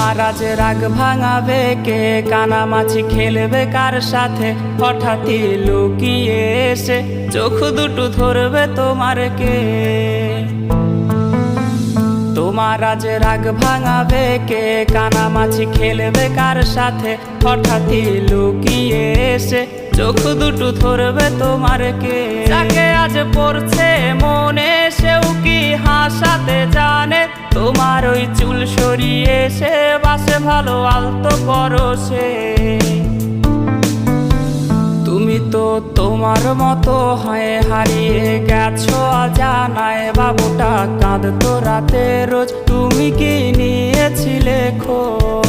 তোমার আজ রাগ ভাঙাবে কে, কানামাছি খেলবে কার সাথে, হঠাৎই লুকিয়ে এসে চোখ দুটো ধরবে তোমার কে। তোমার আজ রাগ ভাঙাবে কে, কানামাছি খেলবে কার সাথে, হঠাৎই লুকিয়ে এসে চোখ দুটো ধরবে তোমার কে। যাকে আজ পড়ছে মনে সেও কি হাসাতে জানে, তোমার ওই চুল সরিয়ে সে বাসে ভালো আলতো পরশে। তুমি তো তোমার মতো হয়ে হারিয়ে গেছো অজানায়, বাবুটা কাঁদতো রাতে রোজ, তুমি কি নিয়েছিলে খোঁজ?